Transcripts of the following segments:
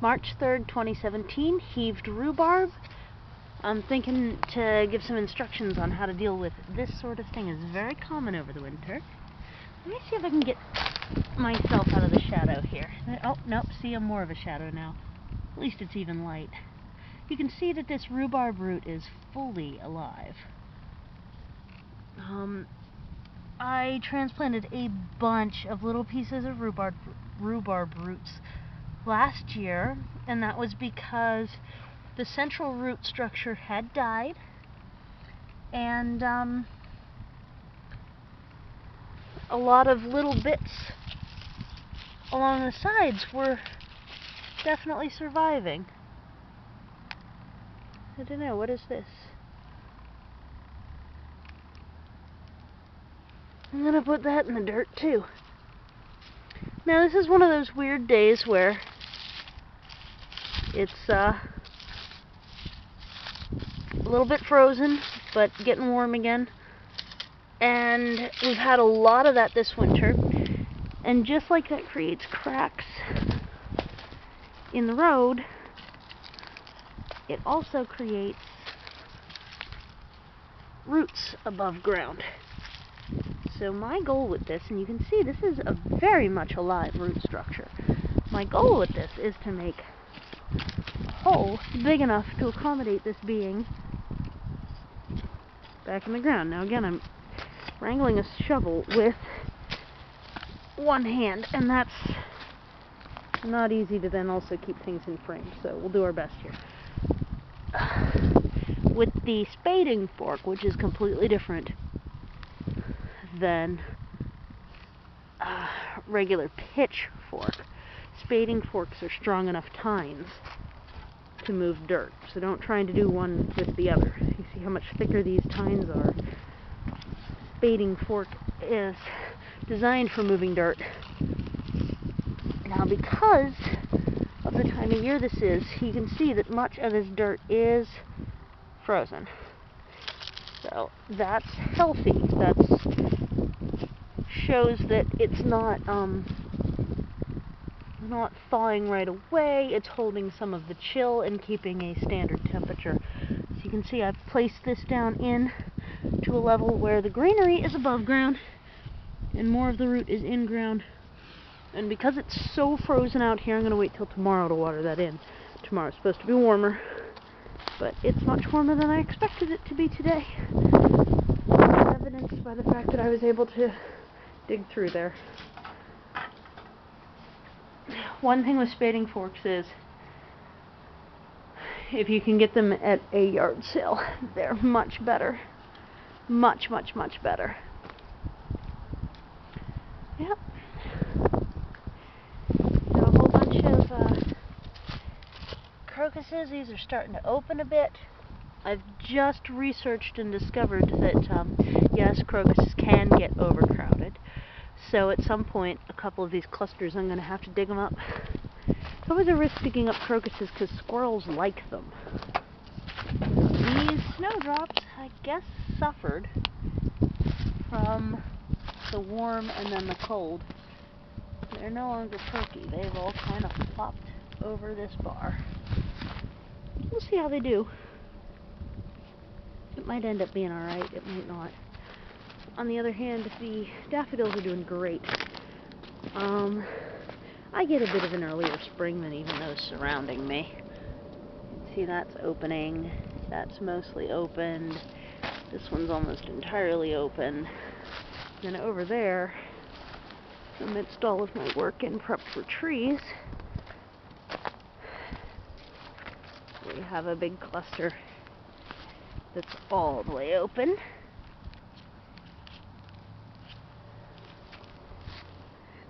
March 3rd, 2017, Heaved Rhubarb. I'm thinking to give some instructions on how to deal with this sort of thing. It's very common over the winter. Let me see if I can get myself out of the shadow here. Oh, nope, see, I'm more of a shadow now. At least it's even light. You can see that this rhubarb root is fully alive. I transplanted a bunch of little pieces of rhubarb roots last year, and that was because the central root structure had died, and a lot of little bits along the sides were definitely surviving. I don't know, what is this? I'm gonna put that in the dirt too. Now this is one of those weird days where it's a little bit frozen, but getting warm again. And we've had a lot of that this winter. And just like that creates cracks in the road, it also creates roots above ground. So my goal with this, and you can see this is a very much alive root structure. My goal with this is to make a hole big enough to accommodate this being back in the ground. Now again, I'm wrangling a shovel with one hand, and that's not easy to then also keep things in frame, so we'll do our best here. With the spading fork, which is completely different than regular pitchfork, spading forks are strong enough tines to move dirt, so don't try to do one with the other. You see how much thicker these tines are. Spading fork is designed for moving dirt. Now, because of the time of year this is, you can see that much of this dirt is frozen. So that's healthy. That shows that it's not thawing right away. It's holding some of the chill and keeping a standard temperature. So you can see I've placed this down in to a level where the greenery is above ground and more of the root is in ground. And because it's so frozen out here, I'm going to wait till tomorrow to water that in. Tomorrow's supposed to be warmer, but it's much warmer than I expected it to be today. Evidenced by the fact that I was able to dig through there. One thing with spading forks is, if you can get them at a yard sale, they're much better. Much, much, much better. Yep. Got a whole bunch of crocuses. These are starting to open a bit. I've just researched and discovered that, yes, crocuses can get overcrowded. So at some point, a couple of these clusters, I'm going to have to dig them up. It's always a risk digging up crocuses because squirrels like them. These snowdrops, I guess, suffered from the warm and then the cold. They're no longer perky. They've all kind of flopped over this bar. We'll see how they do. It might end up being alright, it might not. On the other hand, the daffodils are doing great. I get a bit of an earlier spring than even those surrounding me. See, that's opening. That's mostly opened. This one's almost entirely open. Then over there, amidst all of my work in prep for trees, we have a big cluster that's all the way open.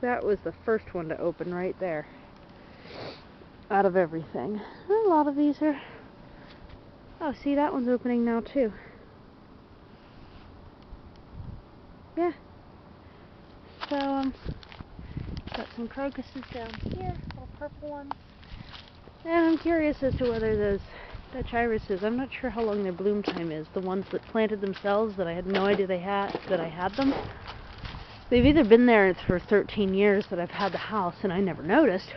That was the first one to open right there, out of everything. A lot of these are... Oh, see, that one's opening now too. Yeah. So, got some crocuses down here, little purple ones. And I'm curious as to whether those Dutch irises, I'm not sure how long their bloom time is. The ones that planted themselves that I had no idea that I had them. They've either been there for 13 years that I've had the house and I never noticed,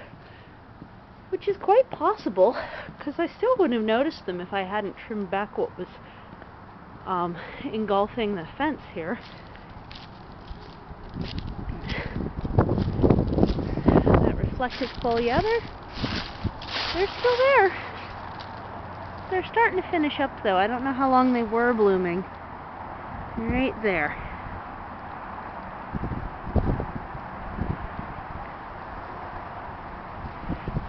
which is quite possible, because I still wouldn't have noticed them if I hadn't trimmed back what was engulfing the fence here. That reflective foliage, they're still there. They're starting to finish up though. I don't know how long they were blooming. Right there.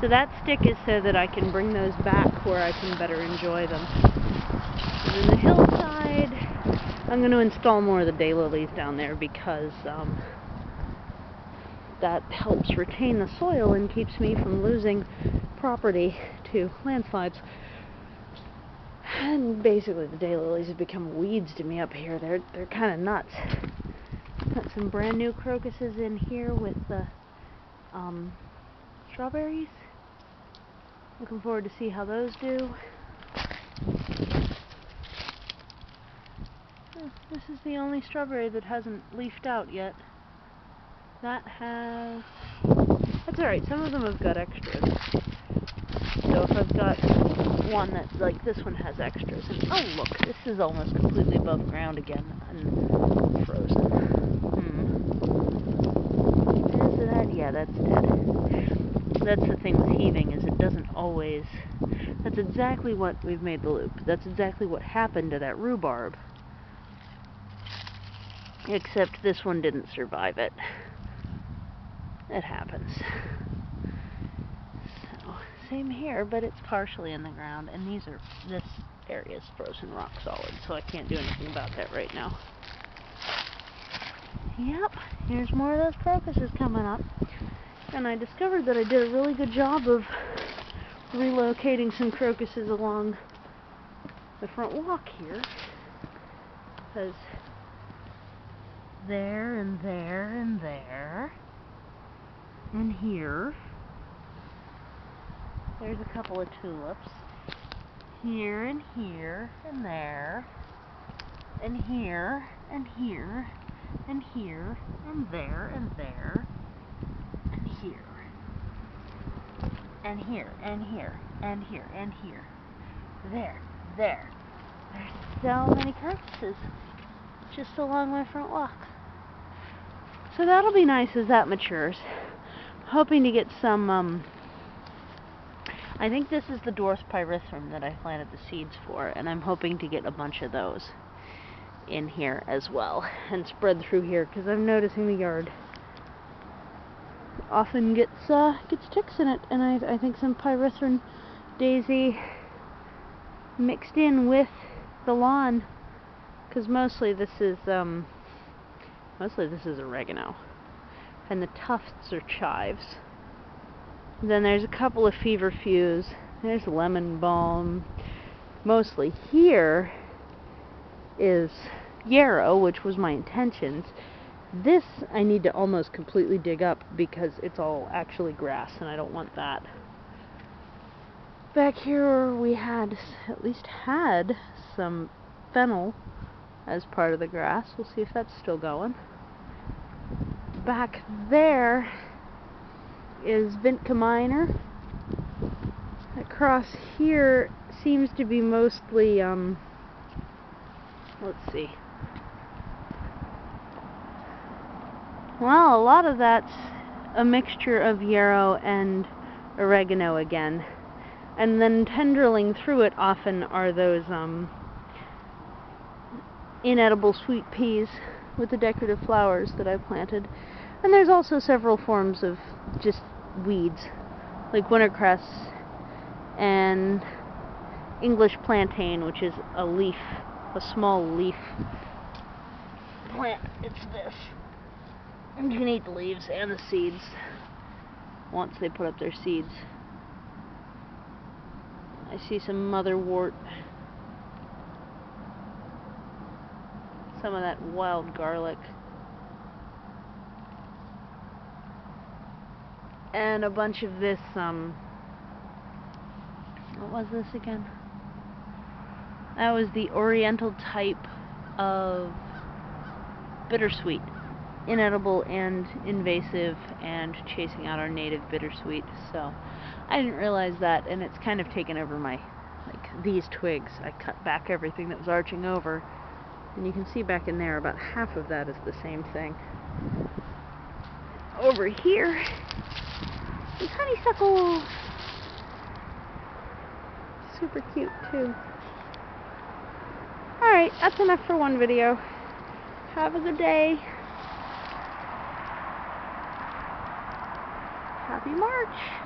So that stick is so that I can bring those back where I can better enjoy them. And then the hillside, I'm going to install more of the daylilies down there because that helps retain the soil and keeps me from losing property to landslides. And basically the daylilies have become weeds to me up here. They're kind of nuts. Got some brand new crocuses in here with the strawberries. Looking forward to see how those do. This is the only strawberry that hasn't leafed out yet. That has... That's alright, some of them have got extras. So if I've got one that, like this one has extras, and oh look, this is almost completely above ground again, and frozen. Is that? Yeah, that's dead. That's the thing with heaving, is it doesn't always... That's exactly what we've made the loop. That's exactly what happened to that rhubarb. Except this one didn't survive it. It happens. So, same here, but it's partially in the ground, and this area is frozen rock solid, so I can't do anything about that right now. Yep, here's more of those crocuses coming up. And I discovered that I did a really good job of relocating some crocuses along the front walk here. Because there and there and there and here. There's a couple of tulips. Here and here and there. And here and here and here and there and there. Here and here and here and here and here. There. There's so many crocuses just along my front walk. So that'll be nice as that matures. Hoping to get some, I think this is the dwarf pyrethrum that I planted the seeds for, and I'm hoping to get a bunch of those in here as well and spread through here, because I'm noticing the yard often gets ticks in it, and I think some pyrethrum daisy mixed in with the lawn, because mostly this is oregano, and the tufts are chives. Then there's a couple of feverfews. There's lemon balm. Mostly here is yarrow, which was my intentions. This I need to almost completely dig up because it's all actually grass, and I don't want that. Back here we had, at least had, some fennel as part of the grass. We'll see if that's still going. Back there is Vinca minor. Across here seems to be mostly, let's see. Well, a lot of that's a mixture of yarrow and oregano again. And then tendriling through it often are those inedible sweet peas with the decorative flowers that I planted. And there's also several forms of just weeds, like wintercress and English plantain, which is a leaf, a small leaf plant. It's this. And you can eat the leaves and the seeds once they put up their seeds. I see some motherwort. Some of that wild garlic. And a bunch of this, what was this again? That was the oriental type of bittersweet. inedible and invasive and chasing out our native bittersweet. So I didn't realize that, and it's kind of taken over my, like, these twigs. I cut back everything that was arching over, and you can see back in there about half of that is the same thing. Over here is honeysuckle. Super cute too. Alright, that's enough for one video. Have a good day. Happy March!